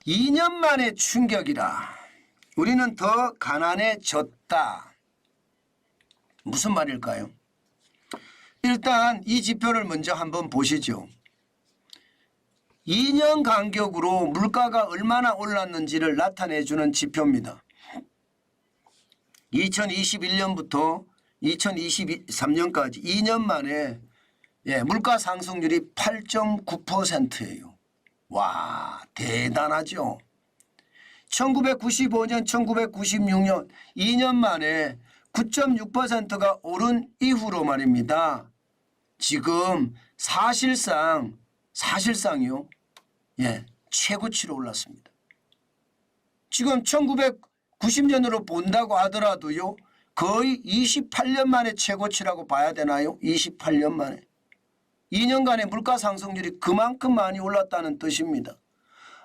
2년 만에 충격이라. 우리는 더 가난해졌다. 무슨 말일까요? 일단 이 지표를 먼저 한번 보시죠. 2년 간격으로 물가가 얼마나 올랐는지를 나타내주는 지표입니다. 2021년부터 2023년까지 2년 만에 물가 상승률이 8.9%예요. 와, 대단하죠. 1995년, 1996년 2년 만에 9.6%가 오른 이후로 말입니다. 지금 사실상요. 최고치로 올랐습니다. 지금 1990년으로 본다고 하더라도요. 거의 28년 만에 최고치라고 봐야 되나요? 28년 만에. 2년간의 물가 상승률이 그만큼 많이 올랐다는 뜻입니다.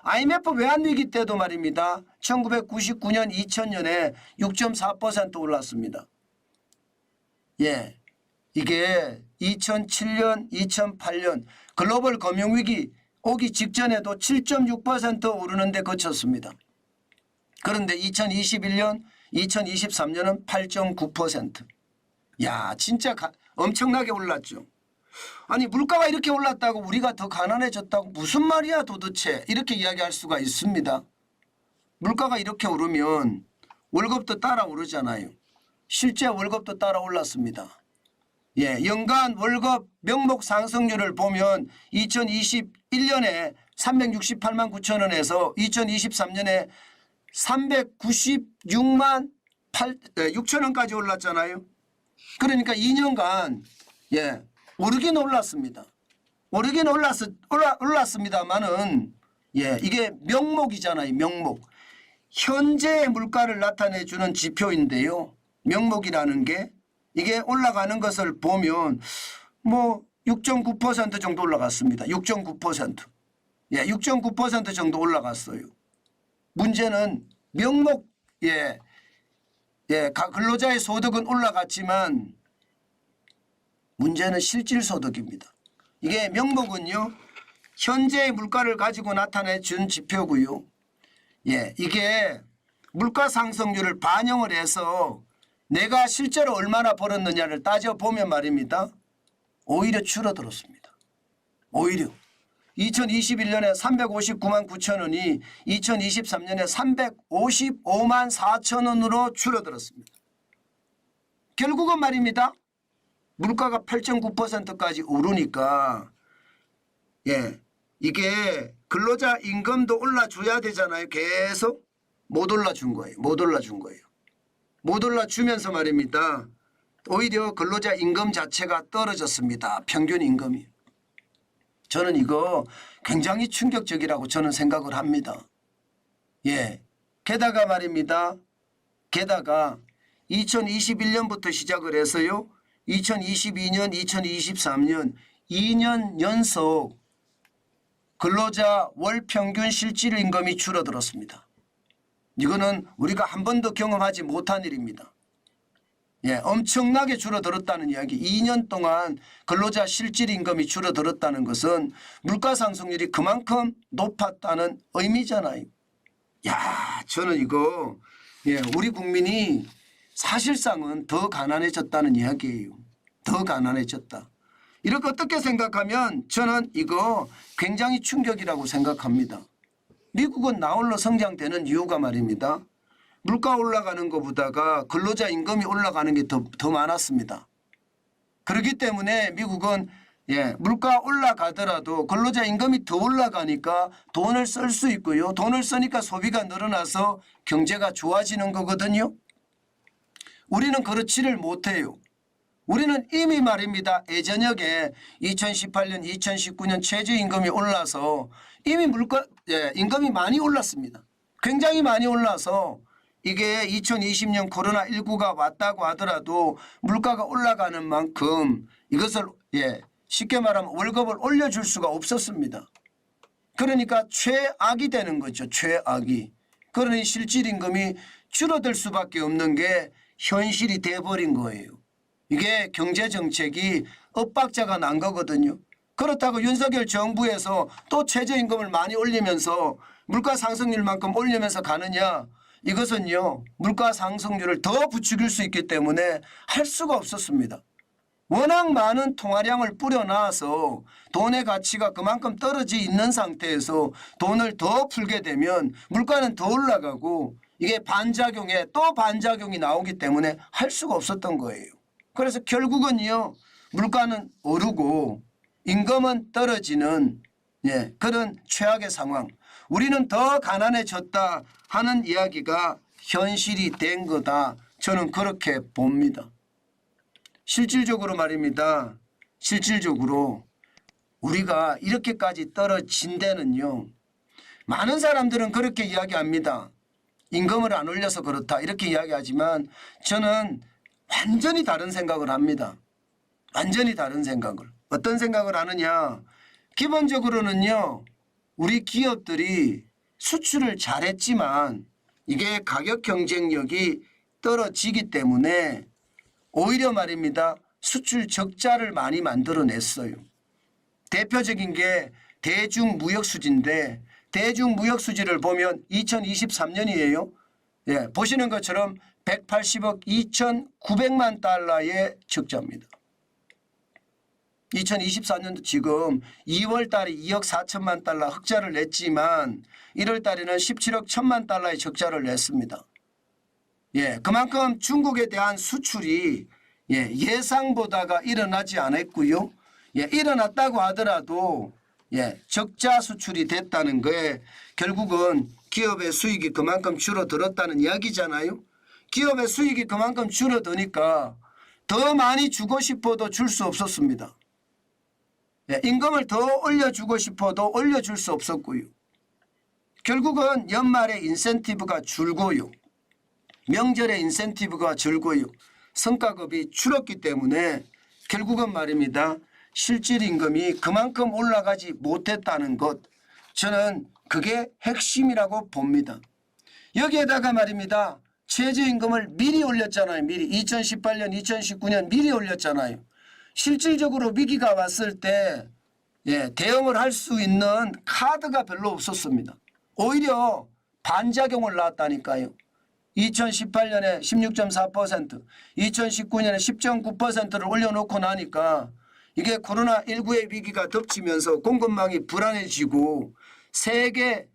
IMF 외환위기 때도 말입니다. 1999년, 2000년에 6.4% 올랐습니다. 이게 2007년, 2008년 글로벌 금융위기 오기 직전에도 7.6% 오르는 데 그쳤습니다. 그런데 2021년, 2023년은 8.9%. 야, 진짜 엄청나게 올랐죠. 아니 물가가 이렇게 올랐다고 우리가 더 가난해졌다고 무슨 말이야 도대체, 이렇게 이야기할 수가 있습니다. 물가가 이렇게 오르면 월급도 따라 오르잖아요. 실제 월급도 따라 올랐습니다. 연간 월급 명목 상승률을 보면 2021년에 368만 9천 원에서 2023년에 396만 6천 원까지 올랐잖아요. 그러니까 2년간 오르긴 올랐습니다. 오르긴 올랐습니다만은 이게 명목이잖아요. 명목. 현재의 물가를 나타내 주는 지표인데요. 명목이라는 게 이게 올라가는 것을 보면 뭐 6.9% 정도 올라갔습니다. 6.9%. 6.9% 정도 올라갔어요. 문제는 명목 근로자의 소득은 올라갔지만 문제는 실질소득입니다. 이게 명목은요. 현재의 물가를 가지고 나타내 준 지표고요. 이게 물가 상승률을 반영을 해서 내가 실제로 얼마나 벌었느냐를 따져보면 말입니다. 오히려 줄어들었습니다. 오히려. 2021년에 359만 9천 원이 2023년에 355만 4천 원으로 줄어들었습니다. 결국은 말입니다. 물가가 8.9%까지 오르니까 이게 근로자 임금도 올라줘야 되잖아요. 계속 못 올라준 거예요. 못 올라주면서 말입니다. 오히려 근로자 임금 자체가 떨어졌습니다. 평균 임금이. 저는 이거 굉장히 충격적이라고 저는 생각을 합니다. 게다가 말입니다. 게다가 2021년부터 시작을 해서요. 2022년, 2023년 2년 연속 근로자 월 평균 실질 임금이 줄어들었습니다. 이거는 우리가 한 번도 경험하지 못한 일입니다. 엄청나게 줄어들었다는 이야기. 2년 동안 근로자 실질 임금이 줄어들었다는 것은 물가 상승률이 그만큼 높았다는 의미잖아요. 저는 이거 우리 국민이 사실상은 더 가난해졌다는 이야기예요. 더 가난해졌다. 이렇게 어떻게 생각하면 저는 이거 굉장히 충격이라고 생각합니다. 미국은 나홀로 성장되는 이유가 말입니다. 물가 올라가는 것보다가 근로자 임금이 올라가는 게 더 많았습니다. 그렇기 때문에 미국은 물가 올라가더라도 근로자 임금이 더 올라가니까 돈을 쓸 수 있고요. 돈을 쓰니까 소비가 늘어나서 경제가 좋아지는 거거든요. 우리는 그렇지를 못해요. 우리는 이미 말입니다. 예전역에 2018년, 2019년 최저임금이 올라서 이미 임금이 많이 올랐습니다. 굉장히 많이 올라서 이게 2020년 코로나19가 왔다고 하더라도 물가가 올라가는 만큼 이것을 쉽게 말하면 월급을 올려줄 수가 없었습니다. 그러니까 최악이 되는 거죠. 최악이. 그러니 실질임금이 줄어들 수밖에 없는 게 현실이 돼버린 거예요. 이게 경제정책이 엇박자가 난 거거든요. 그렇다고 윤석열 정부에서 또 최저임금을 많이 올리면서 물가 상승률만큼 올리면서 가느냐. 이것은요. 물가 상승률을 더 부추길 수 있기 때문에 할 수가 없었습니다. 워낙 많은 통화량을 뿌려놔서 돈의 가치가 그만큼 떨어져 있는 상태에서 돈을 더 풀게 되면 물가는 더 올라가고 이게 반작용에 또 반작용이 나오기 때문에 할 수가 없었던 거예요. 그래서 결국은요. 물가는 오르고 임금은 떨어지는 그런 최악의 상황. 우리는 더 가난해졌다 하는 이야기가 현실이 된 거다. 저는 그렇게 봅니다. 실질적으로 말입니다. 실질적으로 우리가 이렇게까지 떨어진 데는요. 많은 사람들은 그렇게 이야기합니다. 임금을 안 올려서 그렇다 이렇게 이야기하지만 저는 완전히 다른 생각을 합니다. 완전히 다른 생각을. 어떤 생각을 하느냐. 기본적으로는요. 우리 기업들이 수출을 잘했지만 이게 가격 경쟁력이 떨어지기 때문에 오히려 말입니다. 수출 적자를 많이 만들어냈어요. 대표적인 게 대중무역수지인데 대중무역수지를 보면 2023년이에요. 보시는 것처럼 180억 2,900만 달러의 적자입니다. 2024년도 지금 2월 달에 2억 4천만 달러 흑자를 냈지만 1월 달에는 17억 1천만 달러의 적자를 냈습니다. 그만큼 중국에 대한 수출이 예상보다가 일어나지 않았고요. 일어났다고 하더라도 적자 수출이 됐다는 거에 결국은 기업의 수익이 그만큼 줄어들었다는 이야기잖아요. 기업의 수익이 그만큼 줄어드니까 더 많이 주고 싶어도 줄 수 없었습니다. 임금을 더 올려주고 싶어도 올려줄 수 없었고요. 결국은 연말에 인센티브가 줄고요. 명절에 인센티브가 줄고요. 성과급이 줄었기 때문에 결국은 말입니다. 실질 임금이 그만큼 올라가지 못했다는 것. 저는 그게 핵심이라고 봅니다. 여기에다가 말입니다. 최저임금을 미리 올렸잖아요. 미리 2018년 2019년 미리 올렸잖아요. 실질적으로 위기가 왔을 때 대응을 할 수 있는 카드가 별로 없었습니다. 오히려 반작용을 낳았다니까요. 2018년에 16.4%, 2019년에 10.9%를 올려놓고 나니까 이게 코로나19의 위기가 덮치면서 공급망이 불안해지고 세계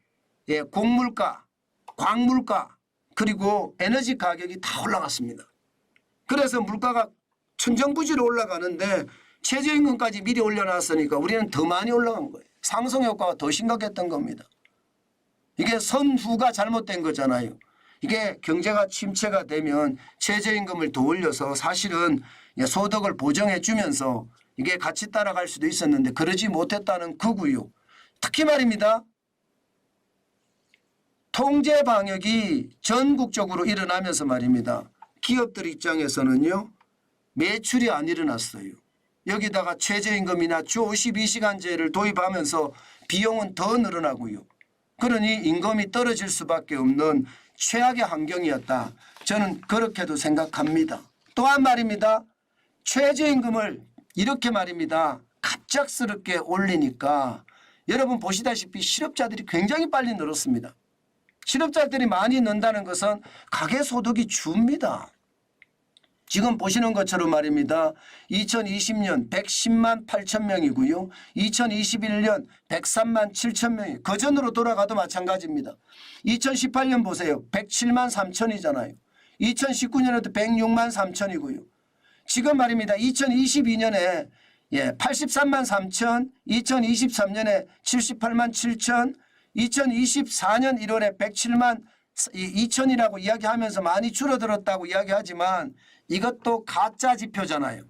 곡물가, 광물가 그리고 에너지 가격이 다 올라갔습니다. 그래서 물가가 천정부지로 올라가는데 최저임금까지 미리 올려놨으니까 우리는 더 많이 올라간 거예요. 상승 효과가 더 심각했던 겁니다. 이게 선후가 잘못된 거잖아요. 이게 경제가 침체가 되면 최저임금을 더 올려서 사실은 소득을 보정해 주면서 이게 같이 따라갈 수도 있었는데 그러지 못했다는 거고요. 특히 말입니다. 통제 방역이 전국적으로 일어나면서 말입니다. 기업들 입장에서는요. 매출이 안 일어났어요. 여기다가 최저임금이나 주 52시간제를 도입하면서 비용은 더 늘어나고요. 그러니 임금이 떨어질 수밖에 없는 최악의 환경이었다. 저는 그렇게도 생각합니다. 또한 말입니다. 최저임금을 이렇게 말입니다. 갑작스럽게 올리니까 여러분 보시다시피 실업자들이 굉장히 빨리 늘었습니다. 실업자들이 많이 는다는 것은 가계소득이 줍니다. 지금 보시는 것처럼 말입니다. 2020년 110만 8천 명이고요. 2021년 103만 7천 명이 그전으로 돌아가도 마찬가지입니다. 2018년 보세요. 107만 3천이잖아요. 2019년에도 106만 3천이고요. 지금 말입니다. 2022년에 83만 3천, 2023년에 78만 7천, 2024년 1월에 107만 2천이라고 이야기하면서 많이 줄어들었다고 이야기하지만 이것도 가짜 지표잖아요.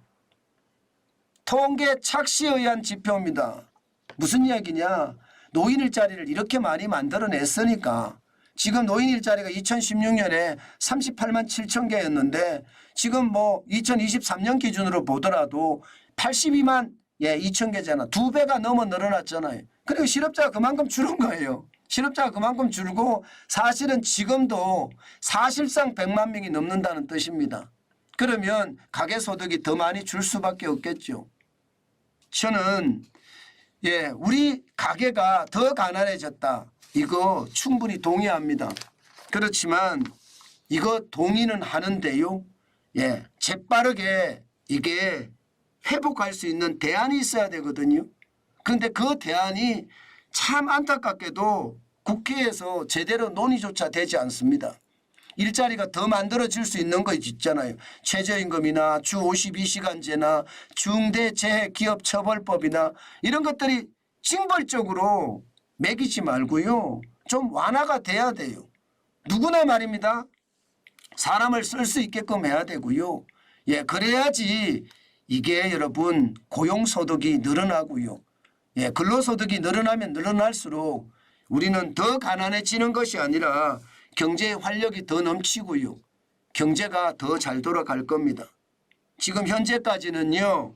통계 착시에 의한 지표입니다. 무슨 이야기냐. 노인 일자리를 이렇게 많이 만들어냈으니까 지금 노인 일자리가 2016년에 38만 7천 개였는데 지금 2023년 기준으로 보더라도 82만 2천 개잖아. 2배가 넘어 늘어났잖아요. 그리고 실업자가 그만큼 줄은 거예요. 실업자가 그만큼 줄고 사실은 지금도 사실상 100만 명이 넘는다는 뜻입니다. 그러면 가계소득이 더 많이 줄 수밖에 없겠죠. 저는 예, 우리 가게가 더 가난해졌다. 이거 충분히 동의합니다. 그렇지만 이거 동의는 하는데요. 예, 재빠르게 이게 회복할 수 있는 대안이 있어야 되거든요. 그런데 그 대안이 참 안타깝게도 국회에서 제대로 논의조차 되지 않습니다. 일자리가 더 만들어질 수 있는 거 있잖아요. 최저임금이나 주 52시간제나 중대재해기업처벌법이나 이런 것들이 징벌적으로 매기지 말고요. 좀 완화가 돼야 돼요. 누구나 말입니다. 사람을 쓸 수 있게끔 해야 되고요. 예, 그래야지 이게 여러분 고용소득이 늘어나고요. 예, 근로소득이 늘어나면 늘어날수록 우리는 더 가난해지는 것이 아니라 경제의 활력이 더 넘치고요. 경제가 더 잘 돌아갈 겁니다. 지금 현재까지는요.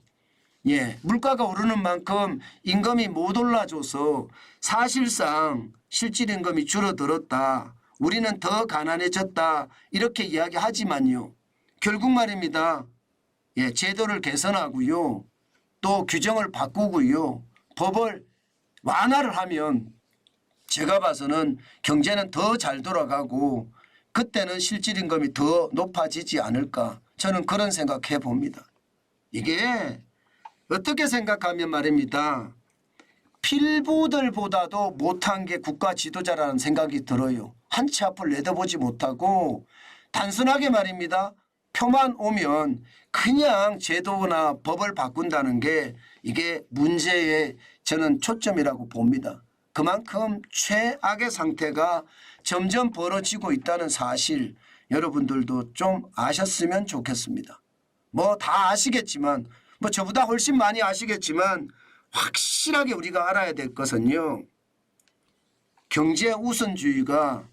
예, 물가가 오르는 만큼 임금이 못 올라줘서 사실상 실질임금이 줄어들었다. 우리는 더 가난해졌다. 이렇게 이야기하지만요. 결국 말입니다. 예, 제도를 개선하고요. 또 규정을 바꾸고요. 법을 완화를 하면 제가 봐서는 경제는 더 잘 돌아가고 그때는 실질임금이 더 높아지지 않을까. 저는 그런 생각해 봅니다. 이게 어떻게 생각하면 말입니다. 필부들보다도 못한 게 국가 지도자라는 생각이 들어요. 한 치 앞을 내다보지 못하고 단순하게 말입니다. 표만 오면 그냥 제도나 법을 바꾼다는 게 이게 문제의 저는 초점이라고 봅니다. 그만큼 최악의 상태가 점점 벌어지고 있다는 사실 여러분들도 좀 아셨으면 좋겠습니다. 뭐 다 아시겠지만 뭐 저보다 훨씬 많이 아시겠지만 확실하게 우리가 알아야 될 것은요. 경제 우선주의가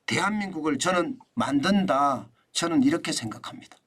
대한민국을 저는 만든다. 저는 이렇게 생각합니다.